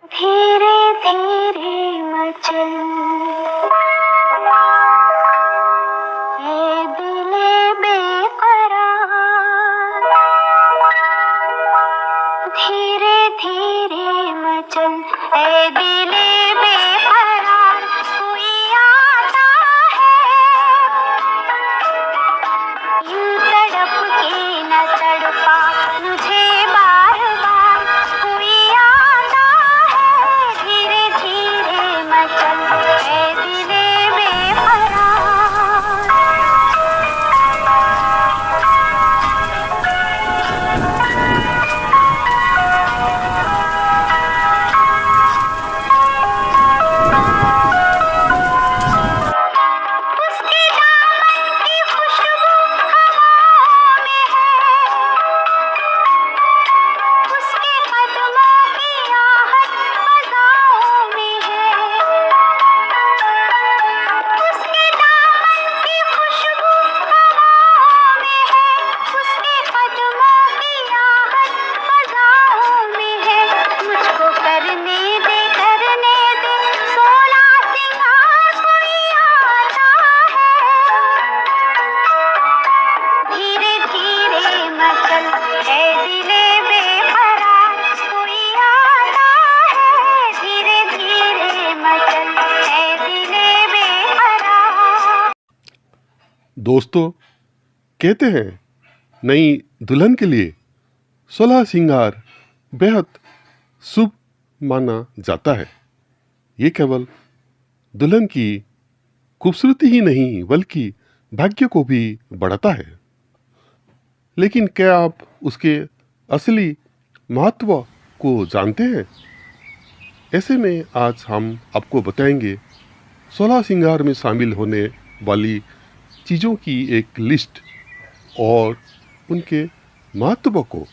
धीरे धीरे मचल ये दिले बेकरार, धीरे धीरे मचल ए दिले बेकरार, कोई आता है यूं तड़प के न तड़पा मुझे बार बार, कोई आता है धीरे धीरे मचल ए दिले बेकरार। उसके दामन की खुशबू हवाओं में है, उसके कदमों की आहट फज़ाओं में है, उसके दामन की खुशबू हवाओं में है, उसके कदमों की आहट फज़ाओं में है। मुझको करने दे 16 सिंगार, कोई आता है धीरे धीरे मचल है दिले बेकरार, कोई आता है धीरे धीरे मचल है दिले बेकरार। दोस्तों, कहते हैं नई दुल्हन के लिए 16 सिंगार बेहद शुभ माना जाता है। ये केवल दुल्हन की खूबसूरती ही नहीं बल्कि भाग्य को भी बढ़ाता है। लेकिन क्या आप उसके असली महत्व को जानते हैं? ऐसे में आज हम आपको बताएंगे 16 सिंगार में शामिल होने वाली चीज़ों की एक लिस्ट और उनके महत्व को।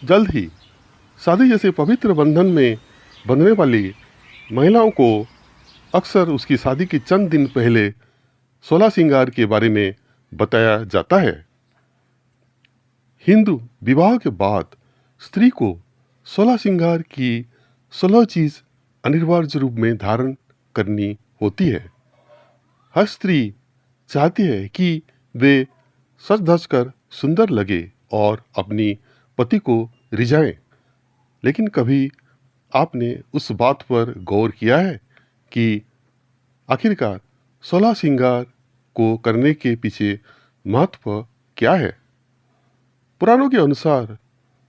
जल्द ही शादी जैसे पवित्र बंधन में बंधने वाली महिलाओं को अक्सर उसकी शादी के चंद दिन पहले 16 सिंगार के बारे में बताया जाता है। हिंदू विवाह के बाद स्त्री को 16 सिंगार की 16 चीज अनिवार्य रूप में धारण करनी होती है। हर स्त्री चाहती है कि वे सज धज कर सुंदर लगे और अपनी पति को रिझाएं। लेकिन कभी आपने उस बात पर गौर किया है कि आखिरकार 16 सिंगार को करने के पीछे महत्व क्या है? पुराणों के अनुसार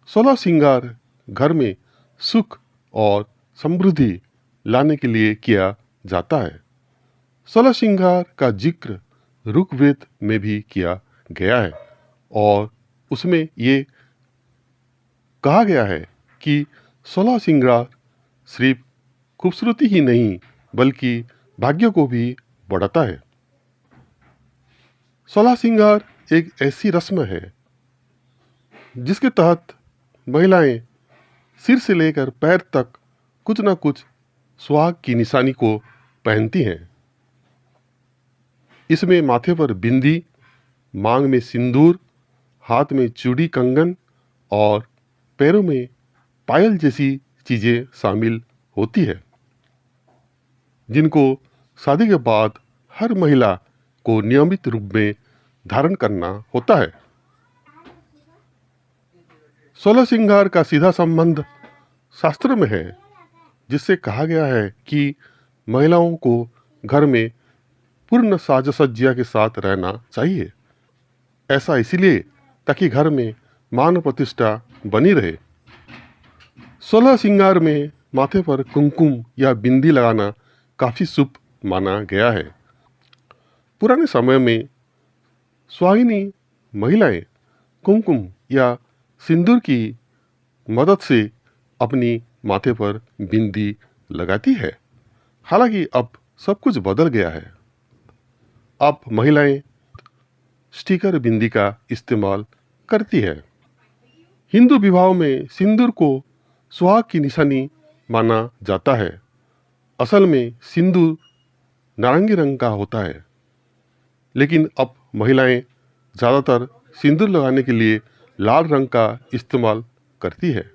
16 सिंगार घर में सुख और समृद्धि लाने के लिए किया जाता है। 16 सिंगार का जिक्र ऋग्वेद में भी किया गया है और उसमें ये कहा गया है कि 16 सिंगार सिर्फ खूबसूरती ही नहीं बल्कि भाग्य को भी बढ़ाता है। 16 सिंगार एक ऐसी रस्म है जिसके तहत महिलाएं सिर से लेकर पैर तक कुछ न कुछ सुहाग की निशानी को पहनती हैं। इसमें माथे पर बिंदी, मांग में सिंदूर, हाथ में चूड़ी कंगन और पैरों में पायल जैसी चीजें शामिल होती है, जिनको शादी के बाद हर महिला को नियमित रूप में धारण करना होता है। 16 सिंगार का सीधा संबंध शास्त्र में है, जिससे कहा गया है कि महिलाओं को घर में पूर्ण साज सज्जा के साथ रहना चाहिए। ऐसा इसलिए ताकि घर में मान प्रतिष्ठा बनी रहे। 16 सिंगार में माथे पर कुमकुम या बिंदी लगाना काफी शुभ माना गया है। पुराने समय में सुहागिनी महिलाएं कुमकुम या सिंदूर की मदद से अपनी माथे पर बिंदी लगाती है। हालांकि अब सब कुछ बदल गया है। अब महिलाएं स्टिकर बिंदी का इस्तेमाल करती है। हिंदू विवाह में सिंदूर को सुहाग की निशानी माना जाता है। असल में सिंदूर नारंगी रंग का होता है, लेकिन अब महिलाएं ज़्यादातर सिंदूर लगाने के लिए लाल रंग का इस्तेमाल करती है।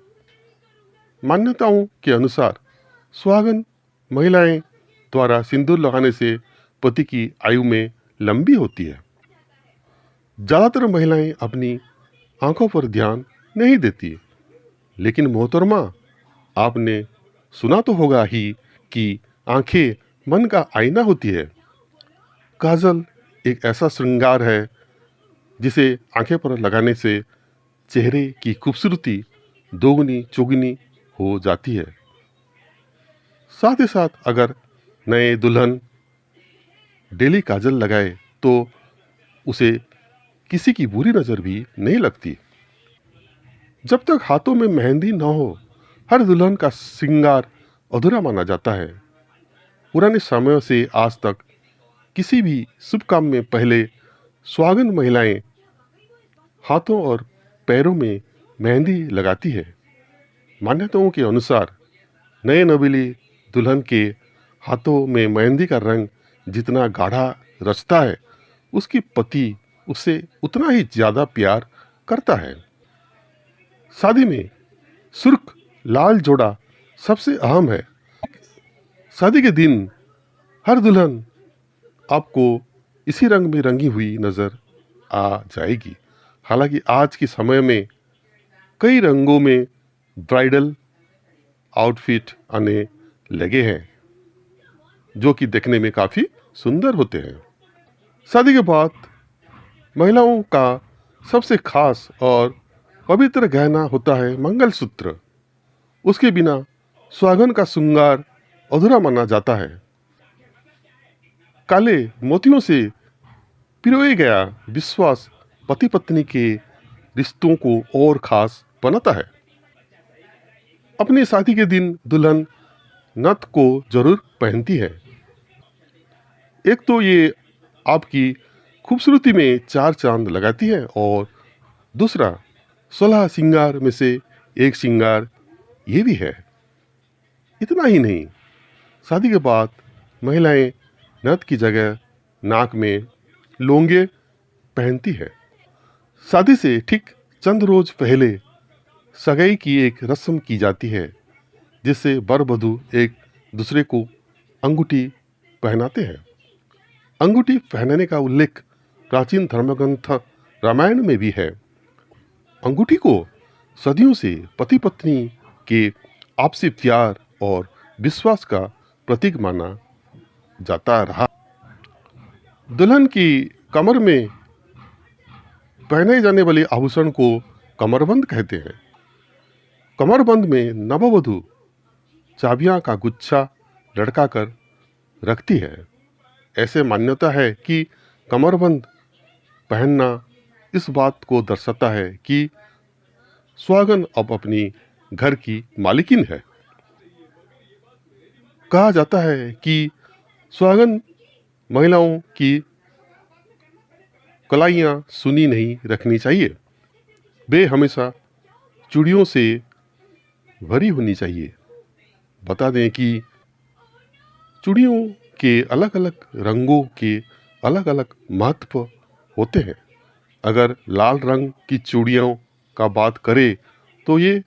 मान्यताओं के अनुसार सुहागन महिलाएं द्वारा सिंदूर लगाने से पति की आयु में लंबी होती है। ज़्यादातर महिलाएं अपनी आंखों पर ध्यान नहीं देती, लेकिन मोहतरमा, आपने सुना तो होगा ही कि आंखें मन का आईना होती है। काजल एक ऐसा श्रृंगार है जिसे आंखें पर लगाने से चेहरे की खूबसूरती दोगुनी चौगुनी हो जाती है। साथ ही साथ अगर नए दुल्हन डेली काजल लगाए तो उसे किसी की बुरी नज़र भी नहीं लगती। जब तक हाथों में मेहंदी न हो, हर दुल्हन का श्रृंगार अधूरा माना जाता है। पुराने समय से आज तक किसी भी शुभ काम में पहले सुहागन महिलाएं हाथों और पैरों में मेहंदी लगाती है। मान्यताओं के अनुसार नए नवेली दुल्हन के हाथों में मेहंदी का रंग जितना गाढ़ा रचता है, उसकी पति उससे उतना ही ज़्यादा प्यार करता है। शादी में सुर्ख लाल जोड़ा सबसे अहम है। शादी के दिन हर दुल्हन आपको इसी रंग में रंगी हुई नज़र आ जाएगी। हालांकि आज के समय में कई रंगों में ब्राइडल आउटफिट आने लगे हैं, जो कि देखने में काफ़ी सुंदर होते हैं। शादी के बाद महिलाओं का सबसे खास और पवित्र गहना होता है मंगलसूत्र। उसके बिना सुहागन का श्रृंगार अधूरा माना जाता है। काले मोतियों से पिरोया गया विश्वास पति पत्नी के रिश्तों को और खास बनाता है। अपनी शादी के दिन दुल्हन नथ को जरूर पहनती है। एक तो ये आपकी खूबसूरती में चार चांद लगाती है, और दूसरा 16 श्रृंगार में से एक श्रृंगार ये भी है। इतना ही नहीं, शादी के बाद महिलाएं नथ की जगह नाक में लौंगे पहनती है। शादी से ठीक चंद रोज पहले सगाई की एक रस्म की जाती है, जिससे वर वधू एक दूसरे को अंगूठी पहनाते हैं। अंगूठी पहनाने का उल्लेख प्राचीन धर्मग्रंथ रामायण में भी है। अंगूठी को सदियों से पति पत्नी के आपसी प्यार और विश्वास का प्रतीक माना जाता रहा। दुल्हन की कमर में पहने जाने वाले आभूषण को कमरबंद कहते हैं। कमरबंद में नववधू चाबियां का गुच्छा लटका कर रखती है। ऐसे मान्यता है कि कमरबंद पहनना इस बात को दर्शाता है कि सुहागन अब अपनी घर की मालिकिन है। कहा जाता है कि सुहागन महिलाओं की कलाइयाँ सुनी नहीं रखनी चाहिए। वे हमेशा चूड़ियों से भरी होनी चाहिए। बता दें कि चूड़ियों के अलग अलग रंगों के अलग अलग महत्व होते हैं। अगर लाल रंग की चूड़ियों का बात करें तो ये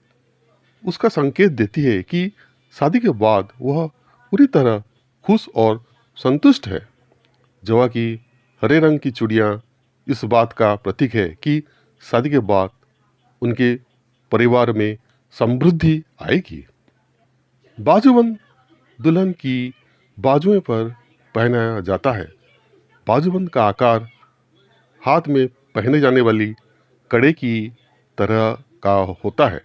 उसका संकेत देती है कि शादी के बाद वह पूरी तरह खुश और संतुष्ट है। जबकि हरे रंग की चूड़ियाँ इस बात का प्रतीक है कि शादी के बाद उनके परिवार में समृद्धि आएगी। बाजूबंद दुल्हन की बाजुओं पर पहनाया जाता है। बाजूबंद का आकार हाथ में पहने जाने वाली कड़े की तरह का होता है।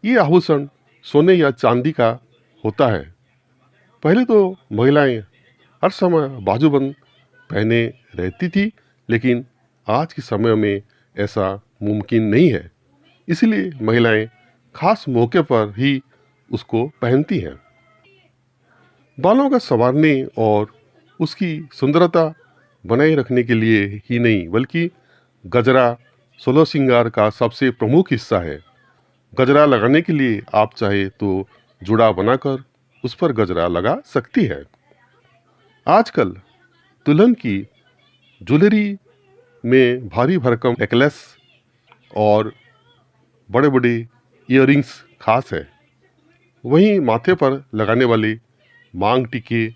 ये आभूषण सोने या चांदी का होता है। पहले तो महिलाएं हर समय बाजूबंद पहने रहती थी, लेकिन आज के समय में ऐसा मुमकिन नहीं है। इसलिए महिलाएं खास मौके पर ही उसको पहनती हैं। बालों का संवारने और उसकी सुंदरता बनाए रखने के लिए ही नहीं, बल्कि गजरा 16 श्रृंगार का सबसे प्रमुख हिस्सा है। गजरा लगाने के लिए आप चाहे तो जुड़ा बनाकर उस पर गजरा लगा सकती है। आजकल दुल्हन की ज्वेलरी में भारी भरकम नेकलेस और बड़े बड़े इयररिंग्स खास है। वहीं माथे पर लगाने वाले मांग टीके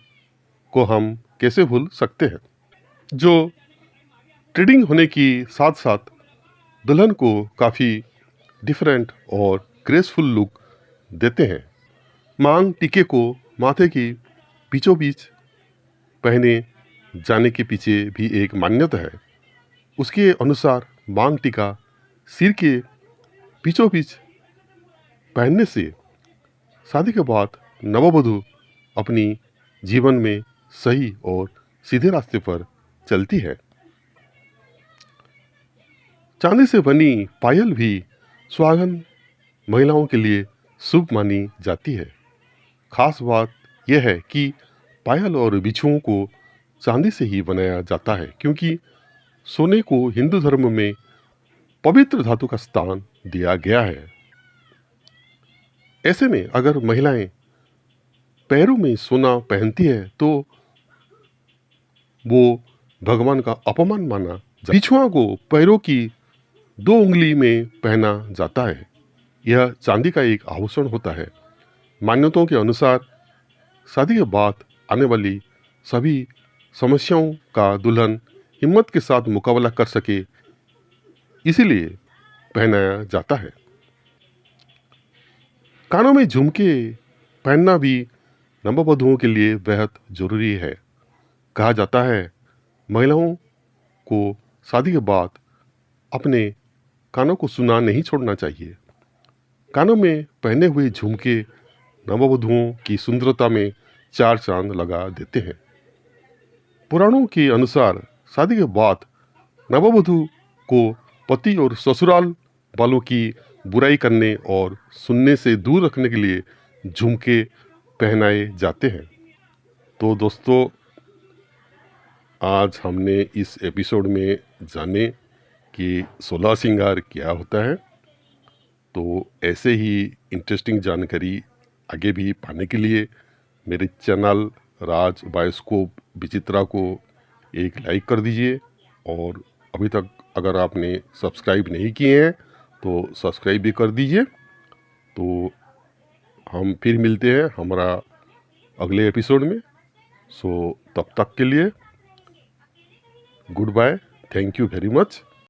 को हम कैसे भूल सकते हैं, जो ट्रेडिंग होने की साथ साथ दुल्हन को काफ़ी डिफरेंट और ग्रेसफुल लुक देते हैं। मांग टीके को माथे की बीचों बीच पहने जाने के पीछे भी एक मान्यता है। उसके अनुसार मांग टीका सिर के बीचों बीच पहनने से शादी के बाद नववधु अपनी जीवन में सही और सीधे रास्ते पर चलती है। चांदी से बनी पायल भी सुहागन महिलाओं के लिए शुभ मानी जाती है। खास बात यह है कि पायल और बिछुओं को चांदी से ही बनाया जाता है, क्योंकि सोने को हिंदू धर्म में पवित्र धातु का स्थान दिया गया है। ऐसे में अगर महिलाएं पैरों में सोना पहनती है तो वो भगवान का अपमान माना जाता है। बिछुआ को पैरों की 2 उंगली में पहना जाता है। यह चांदी का एक आभूषण होता है। मान्यताओं के अनुसार शादी के बाद आने वाली सभी समस्याओं का दुल्हन हिम्मत के साथ मुकाबला कर सके, इसीलिए पहनाया जाता है। कानों में झुमके पहनना भी नववधुओं के लिए बेहद जरूरी है। कहा जाता है महिलाओं को शादी के बाद अपने कानों को सुना नहीं छोड़ना चाहिए। कानों में पहने हुए झुमके नववधुओं की सुंदरता में 4 चांद लगा देते हैं। पुराणों के अनुसार शादी के बाद नववधु को पति और ससुराल वालों की बुराई करने और सुनने से दूर रखने के लिए झुमके पहनाए जाते हैं। तो दोस्तों, आज हमने इस एपिसोड में जाने कि 16 श्रृंगार क्या होता है। तो ऐसे ही इंटरेस्टिंग जानकारी आगे भी पाने के लिए मेरे चैनल राज बायोस्कोप विचित्रा को एक लाइक कर दीजिए, और अभी तक अगर आपने सब्सक्राइब नहीं किए हैं तो सब्सक्राइब भी कर दीजिए। तो हम फिर मिलते हैं हमारा अगले एपिसोड में। सो तब तक के लिए goodbye, thank you very much.